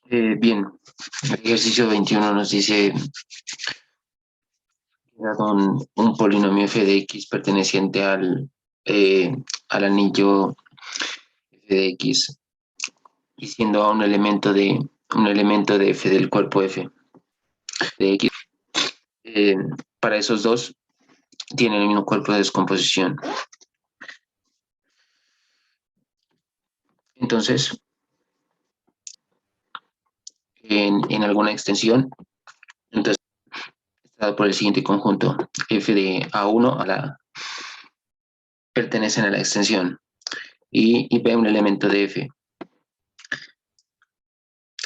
Bien, el ejercicio 21 nos dice dado un polinomio f de x perteneciente al anillo f de x y siendo a un elemento de f del cuerpo f de x. eh, para esos dos tienen el mismo cuerpo de descomposición. Entonces, en alguna extensión, entonces está por el siguiente conjunto, f de a1 pertenecen a la extensión y p un elemento de f.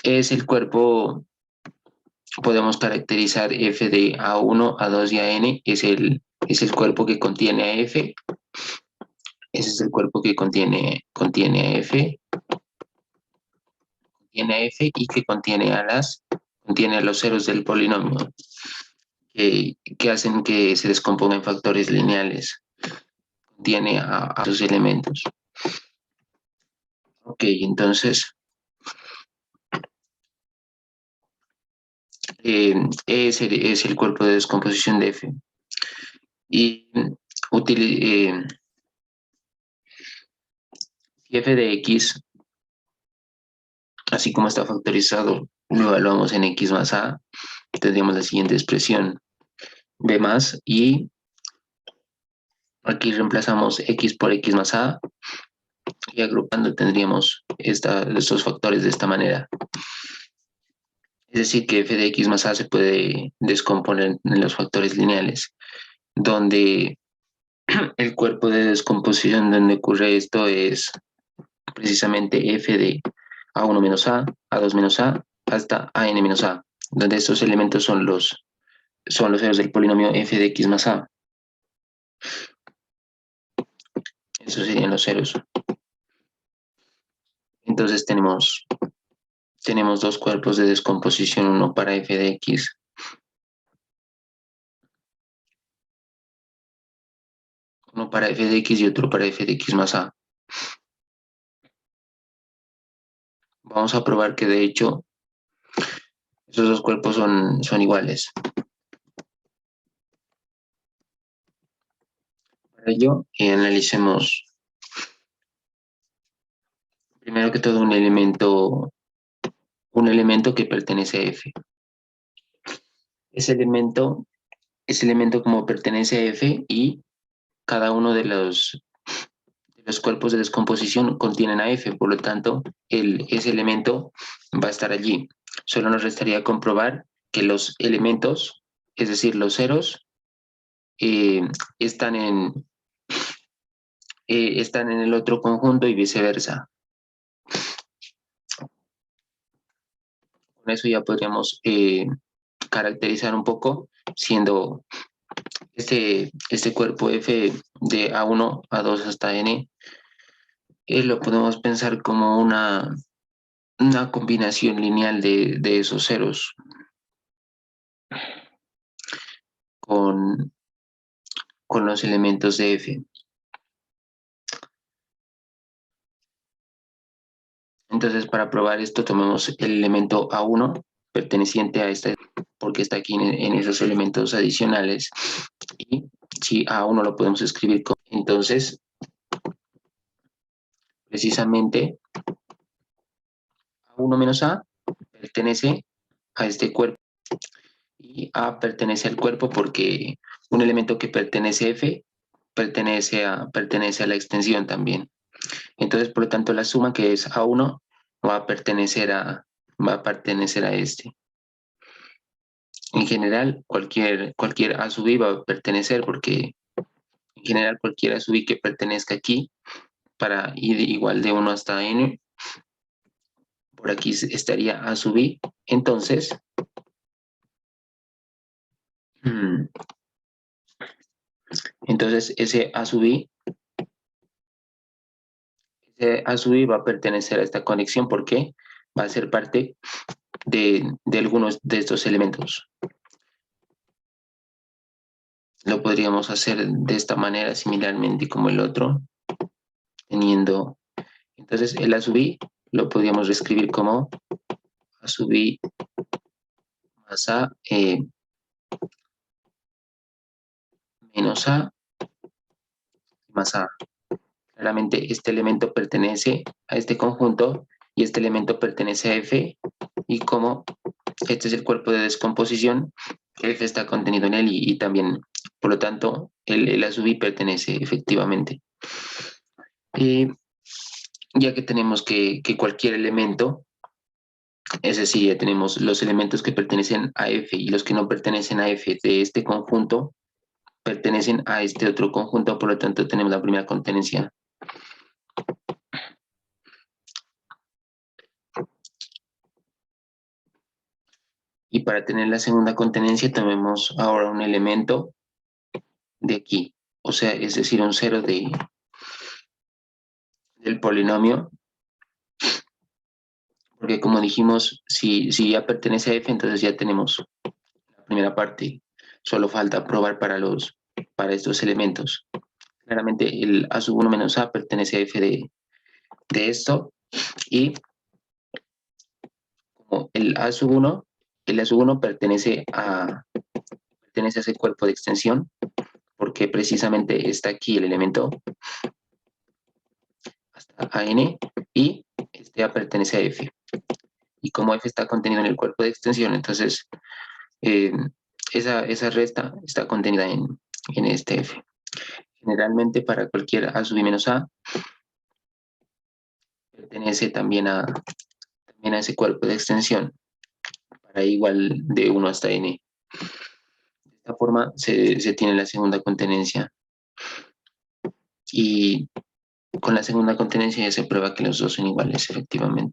Es el cuerpo, podemos caracterizar f de a1, a2 y a n, es el cuerpo que contiene a f, ese es el cuerpo que contiene a f, y que contiene a los ceros del polinomio, que hacen que se descomponga en factores lineales, contiene a sus elementos. Ok, entonces, es el cuerpo de descomposición de f. Y si f de x, así como está factorizado, lo evaluamos en x más a, tendríamos la siguiente expresión, b más, y aquí reemplazamos x por x más a, y agrupando tendríamos estos factores de esta manera. Es decir, que f de x más a se puede descomponer en los factores lineales, donde el cuerpo de descomposición donde ocurre esto es precisamente f de a1 menos a, a2 menos a, hasta an menos a, donde estos elementos son los ceros del polinomio f de x más a. Esos serían los ceros. Entonces tenemos dos cuerpos de descomposición, uno para f de x y otro para f de x más a. Vamos a probar que de hecho esos dos cuerpos son iguales. Para ello, analicemos primero que todo un elemento que pertenece a f. Ese elemento como pertenece a f y cada uno de los cuerpos de descomposición contienen a f, por lo tanto, ese elemento va a estar allí. Solo nos restaría comprobar que los elementos, es decir, los ceros, están en el otro conjunto y viceversa. Con eso ya podríamos caracterizar un poco, siendo este cuerpo f de a1, a2 hasta n, lo podemos pensar como una combinación lineal de esos ceros con los elementos de f. Entonces, para probar esto, tomemos el elemento a1 perteneciente a este, porque está aquí en esos elementos adicionales, y si a1 lo podemos escribir como, entonces, precisamente, a1 menos a pertenece a este cuerpo, y a pertenece al cuerpo porque un elemento que pertenece a f pertenece a la extensión también. Entonces, por lo tanto, la suma que es a1 va a pertenecer a este. En general, cualquier a sub i va a pertenecer porque en general cualquier a sub i que pertenezca aquí para ir igual de 1 hasta n, por aquí estaría a sub i. Entonces, ese a sub i va a pertenecer a esta conexión porque va a ser parte de algunos de estos elementos. Lo podríamos hacer de esta manera similarmente como el otro, teniendo, entonces el a sub i lo podríamos reescribir como A sub I más A menos A más A. Claramente este elemento pertenece a este conjunto y este elemento pertenece a F, y como este es el cuerpo de descomposición, F está contenido en él y también, por lo tanto, el A sub I pertenece efectivamente. Ya que tenemos que cualquier elemento, es decir, ya tenemos los elementos que pertenecen a F y los que no pertenecen a F de este conjunto, pertenecen a este otro conjunto, por lo tanto tenemos la primera contenencia. Y para tener la segunda contenencia tomemos ahora un elemento de aquí, o sea, es decir, un cero del polinomio, porque como dijimos, si ya pertenece a F, entonces ya tenemos la primera parte. Solo falta probar para estos elementos. Claramente el A sub 1 menos A pertenece a F de esto, y como el A sub 1 pertenece a ese cuerpo de extensión, porque precisamente está aquí el elemento hasta AN, y este A pertenece a F. Y como F está contenido en el cuerpo de extensión, entonces esa resta está contenida en este F. Generalmente para cualquier A sub I menos A pertenece también a ese cuerpo de extensión, para igual de 1 hasta N. De esta forma se tiene la segunda contenencia. Y con la segunda contenencia ya se prueba que los dos son iguales, efectivamente.